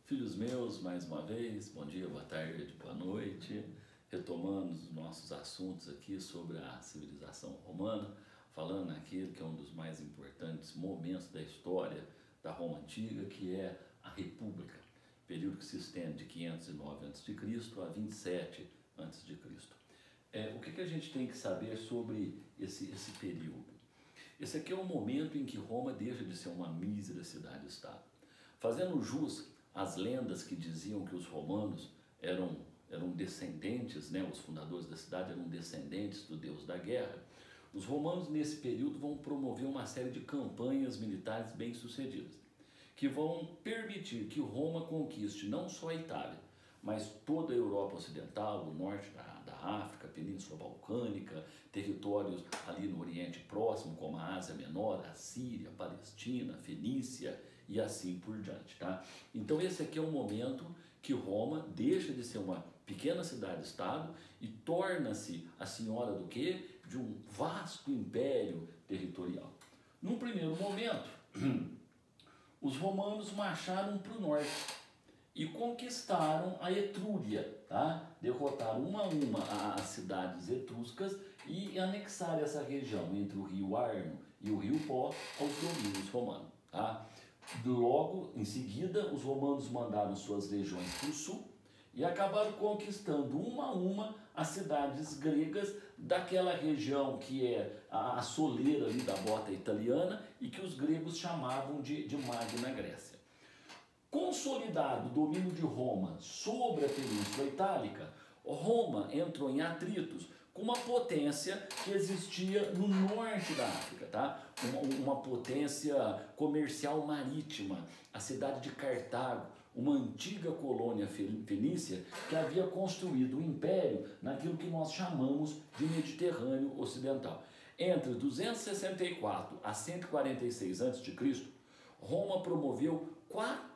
Filhos meus, mais uma vez, bom dia, boa tarde, boa noite. Retomando os nossos assuntos aqui sobre a civilização romana, falando naquilo que é um dos mais importantes momentos da história da Roma Antiga, que é a República, período que se estende de 509 a.C. a 27 a.C. O que a gente tem que saber sobre esse período? Esse aqui é o momento em que Roma deixa de ser uma mísera cidade-estado, fazendo jus às lendas que diziam que os romanos eram descendentes, né, os fundadores da cidade eram descendentes do deus da guerra. Os romanos nesse período vão promover uma série de campanhas militares bem-sucedidas, que vão permitir que Roma conquiste não só a Itália, mas toda a Europa Ocidental, o norte da África, a Península Balcânica, territórios ali no Oriente Próximo, como a Ásia Menor, a Síria, a Palestina, a Fenícia e assim por diante, tá? Então esse aqui é o momento que Roma deixa de ser uma pequena cidade-estado e torna-se a senhora do quê? De um vasto império territorial. Num primeiro momento, os romanos marcharam para o norte e conquistaram a Etrúria, tá? Derrotaram uma a uma as cidades etruscas e anexaram essa região entre o rio Arno e o rio Po aos domínios romanos, tá? Logo em seguida, os romanos mandaram suas legiões para o sul e acabaram conquistando uma a uma as cidades gregas daquela região que é a soleira ali da bota italiana e que os gregos chamavam de Magna Grécia. Consolidado o domínio de Roma sobre a Península Itálica, Roma entrou em atritos com uma potência que existia no norte da África, tá? Uma potência comercial marítima, a cidade de Cartago, uma antiga colônia fenícia que havia construído um império naquilo que nós chamamos de Mediterrâneo Ocidental. Entre 264 a 146 a.C., Roma promoveu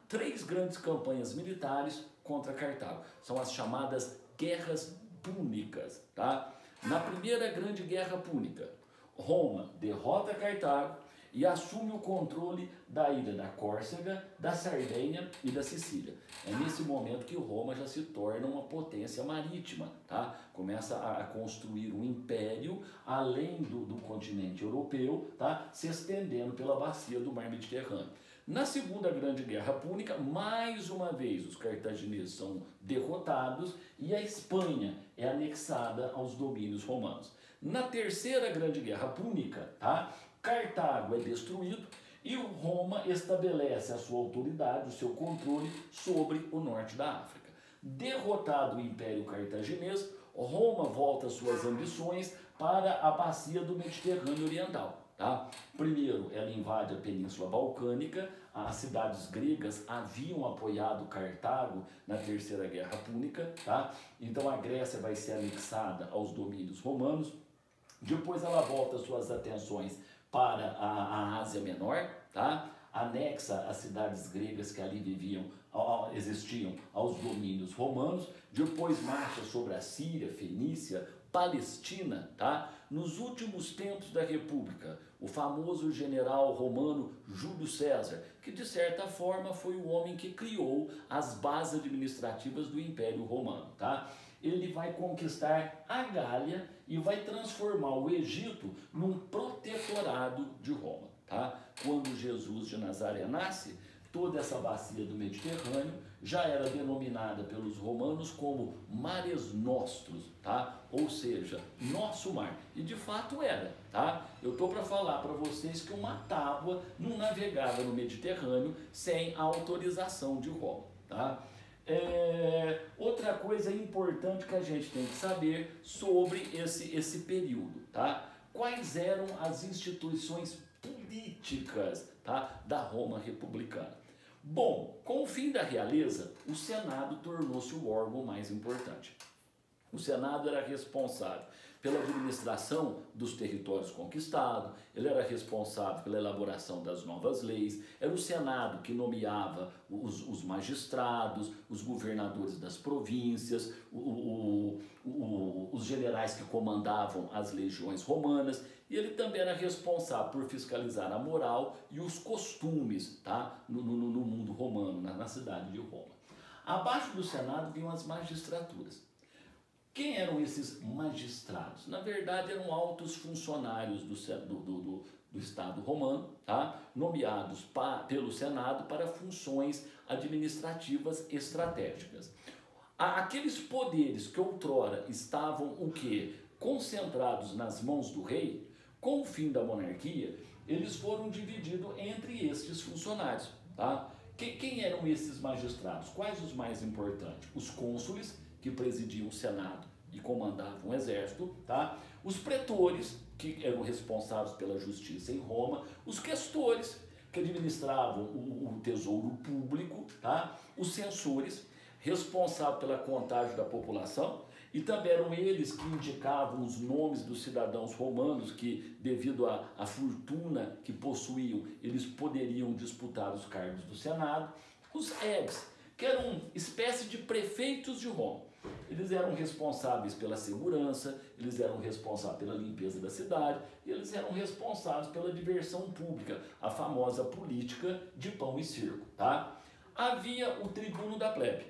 três grandes campanhas militares contra Cartago. São as chamadas Guerras Púnicas, tá? Na primeira grande guerra púnica, Roma derrota Cartago e assume o controle da ilha da Córcega, da Sardenha e da Sicília. É nesse momento que Roma já se torna uma potência marítima, tá? Começa a construir um império além do continente europeu, tá? Se estendendo pela bacia do mar Mediterrâneo. Na segunda grande guerra púnica, mais uma vez os cartagineses são derrotados e a Espanha é anexada aos domínios romanos. Na terceira grande guerra púnica, tá? Cartago é destruído e Roma estabelece a sua autoridade, o seu controle sobre o norte da África. Derrotado o Império Cartaginês, Roma volta suas ambições para a bacia do Mediterrâneo Oriental. Tá? Primeiro, ela invade a Península Balcânica. As cidades gregas haviam apoiado Cartago na Terceira Guerra Púnica, tá? Então a Grécia vai ser anexada aos domínios romanos. Depois ela volta suas atenções para a Ásia Menor, tá? Anexa as cidades gregas que ali existiam aos domínios romanos. Depois marcha sobre a Síria, Fenícia, Palestina, tá? Nos últimos tempos da República, o famoso general romano Júlio César, que de certa forma foi o homem que criou as bases administrativas do Império Romano, tá? Ele vai conquistar a Gália e vai transformar o Egito num protetorado de Roma, tá? Quando Jesus de Nazaré nasce, toda essa bacia do Mediterrâneo já era denominada pelos romanos como Mares Nostros, tá? Ou seja, nosso mar. E de fato era, tá? Eu estou para falar para vocês que uma tábua não navegava no Mediterrâneo sem a autorização de Roma, tá? Outra coisa importante que a gente tem que saber sobre esse período, tá? Quais eram as instituições políticas, tá, da Roma republicana? Bom, com o fim da realeza, o Senado tornou-se o órgão mais importante. O Senado era responsável pela administração dos territórios conquistados, ele era responsável pela elaboração das novas leis, era o Senado que nomeava os magistrados, os governadores das províncias, os generais que comandavam as legiões romanas, e ele também era responsável por fiscalizar a moral e os costumes, tá, no mundo romano. romano na cidade de Roma. Abaixo do Senado vinham as magistraturas. Quem eram esses magistrados? Na verdade, eram altos funcionários do Estado romano, tá? Nomeados pelo Senado para funções administrativas estratégicas. Aqueles poderes que outrora estavam o quê? Concentrados nas mãos do rei, com o fim da monarquia, eles foram divididos entre estes funcionários, tá? Quem eram esses magistrados? Quais os mais importantes? Os cônsules, que presidiam o Senado e comandavam o exército, tá? Os pretores, que eram responsáveis pela justiça em Roma, os questores, que administravam o tesouro público, tá? Os censores, responsáveis pela contagem da população, e também eram eles que indicavam os nomes dos cidadãos romanos que, devido à fortuna que possuíam, eles poderiam disputar os cargos do Senado. Os edis, que eram uma espécie de prefeitos de Roma. Eles eram responsáveis pela segurança, eles eram responsáveis pela limpeza da cidade, e eles eram responsáveis pela diversão pública, a famosa política de pão e circo, tá? Havia o tribuno da plebe.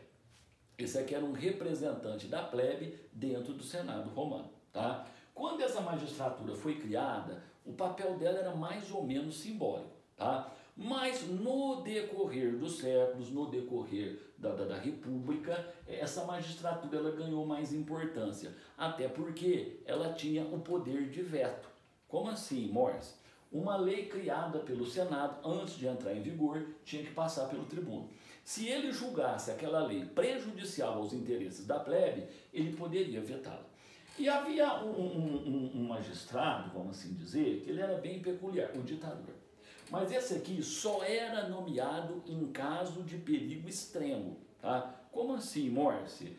Esse aqui era um representante da plebe dentro do Senado romano, tá? Quando essa magistratura foi criada, o papel dela era mais ou menos simbólico, tá? Mas no decorrer dos séculos, no decorrer da República, essa magistratura ela ganhou mais importância, até porque ela tinha o poder de veto. Como assim, Morris? Uma lei criada pelo Senado, antes de entrar em vigor, tinha que passar pelo tribuno. Se ele julgasse aquela lei prejudicial aos interesses da plebe, ele poderia vetá-la. E havia um magistrado, vamos assim dizer, que ele era bem peculiar, o ditador. Mas esse aqui só era nomeado em caso de perigo extremo, tá? Como assim, Morse?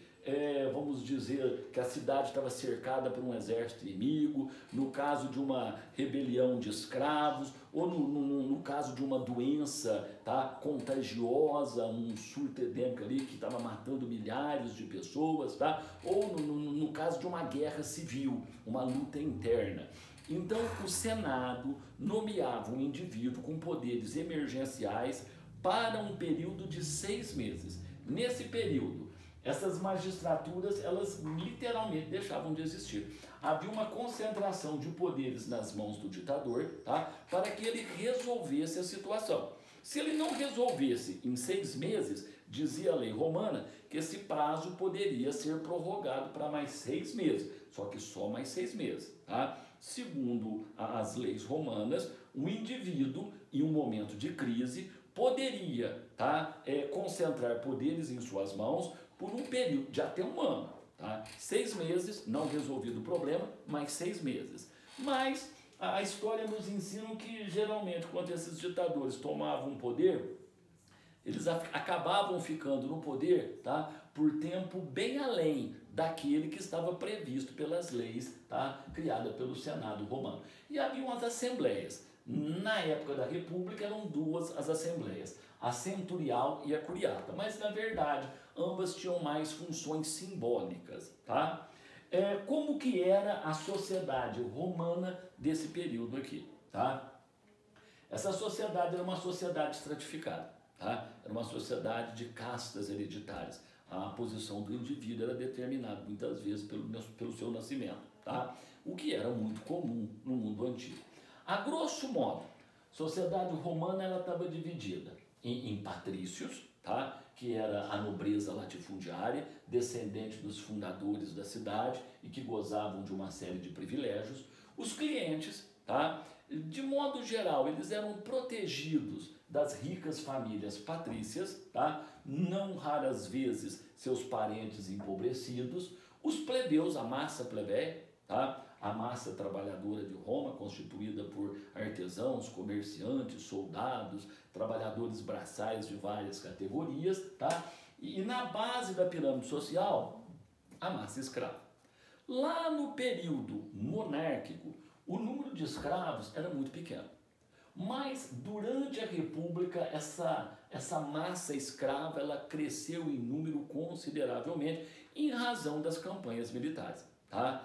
Vamos dizer que a cidade estava cercada por um exército inimigo, no caso de uma rebelião de escravos, ou no caso de uma doença, tá, contagiosa, um surto endêmico ali que estava matando milhares de pessoas, tá? Ou no caso de uma guerra civil, uma luta interna. Então, o Senado nomeava um indivíduo com poderes emergenciais para um período de 6 meses. Nesse período, essas magistraturas, elas literalmente deixavam de existir. Havia uma concentração de poderes nas mãos do ditador, tá? Para que ele resolvesse a situação. Se ele não resolvesse em 6 meses, dizia a lei romana que esse prazo poderia ser prorrogado para mais 6 meses, só que só mais 6 meses, tá? Segundo as leis romanas, um indivíduo, em um momento de crise, poderia, tá, concentrar poderes em suas mãos por um período de até 1 ano. Tá? 6 meses, não resolvido o problema, mais 6 meses. Mas a história nos ensina que, geralmente, quando esses ditadores tomavam poder, eles acabavam ficando no poder, tá, por tempo bem além daquele que estava previsto pelas leis, tá, criadas pelo Senado romano. E havia umas assembleias. Na época da República eram 2 as assembleias, a centurial e a curiata, mas na verdade ambas tinham mais funções simbólicas, tá? Como que era a sociedade romana desse período aqui, tá? Essa sociedade era uma sociedade estratificada, tá? Era uma sociedade de castas hereditárias. A posição do indivíduo era determinada muitas vezes pelo seu nascimento, tá? O que era muito comum no mundo antigo. A grosso modo, a sociedade romana ela estava dividida em patrícios, tá? Que era a nobreza latifundiária, descendente dos fundadores da cidade e que gozavam de uma série de privilégios. Os clientes, tá? De modo geral, eles eram protegidos das ricas famílias patrícias, tá? Não raras vezes seus parentes empobrecidos. Os plebeus, a massa plebeia, tá? A massa trabalhadora de Roma, constituída por artesãos, comerciantes, soldados, trabalhadores braçais de várias categorias, tá? E na base da pirâmide social, a massa escrava. Lá no período monárquico, o número de escravos era muito pequeno. Mas durante a República, essa massa escrava ela cresceu em número consideravelmente em razão das campanhas militares, tá?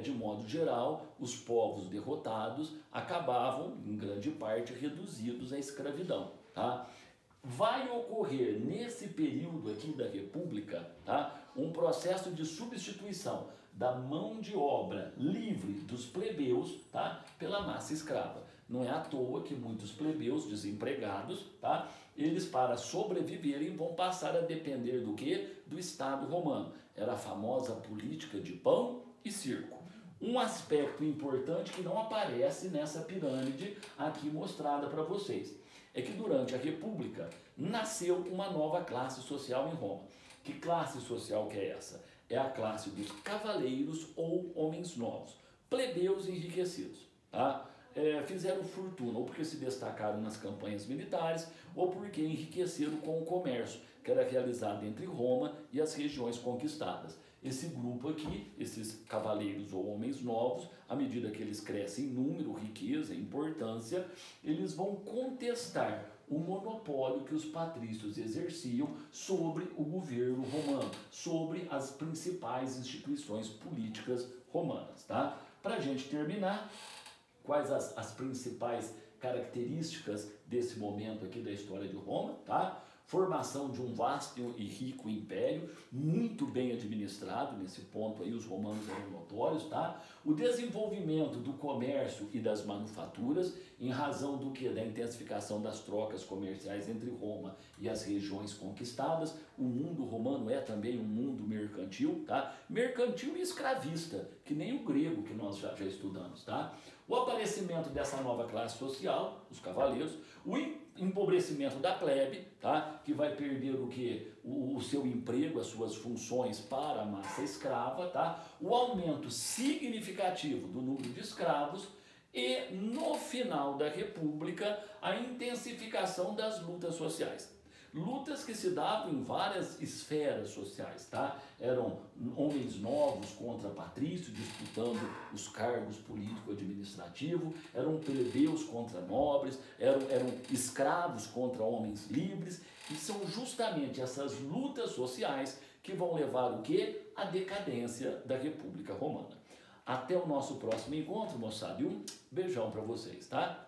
De modo geral, os povos derrotados acabavam, em grande parte, reduzidos à escravidão, tá? vai ocorrer nesse período aqui da República, tá, um processo de substituição da mão de obra livre dos plebeus, tá, pela massa escrava. Não é à toa que muitos plebeus desempregados, tá, eles para sobreviverem vão passar a depender do quê? Do Estado romano. Era a famosa política de pão e circo. Um aspecto importante que não aparece nessa pirâmide aqui mostrada para vocês é que durante a República nasceu uma nova classe social em Roma. Que classe social que é essa? É a classe dos cavaleiros ou homens novos, plebeus enriquecidos, tá? Fizeram fortuna, ou porque se destacaram nas campanhas militares, ou porque enriqueceram com o comércio, que era realizado entre Roma e as regiões conquistadas. Esse grupo aqui, esses cavaleiros ou homens novos, à medida que eles crescem em número, riqueza, importância, eles vão contestar o monopólio que os patrícios exerciam sobre o governo romano, sobre as principais instituições políticas romanas, tá? Para a gente terminar, quais as principais características desse momento aqui da história de Roma, tá? Formação de um vasto e rico império, muito bem administrado, nesse ponto aí os romanos eram notórios, tá? O desenvolvimento do comércio e das manufaturas, em razão do que? Da intensificação das trocas comerciais entre Roma e as regiões conquistadas. O mundo romano é também um mundo mercantil, tá? Mercantil e escravista, que nem o grego que nós já estudamos, tá? O aparecimento dessa nova classe social, os cavaleiros, o empobrecimento da plebe, tá? Que vai perder o que? O seu emprego, as suas funções para a massa escrava, tá? O aumento significativo do número de escravos e, no final da República, a intensificação das lutas sociais. Lutas que se davam em várias esferas sociais, tá? Eram homens novos contra patrícios, disputando os cargos político-administrativos, eram plebeus contra nobres, eram escravos contra homens livres, e são justamente essas lutas sociais que vão levar o quê? A decadência da República Romana. Até o nosso próximo encontro, moçada, e um beijão para vocês, tá?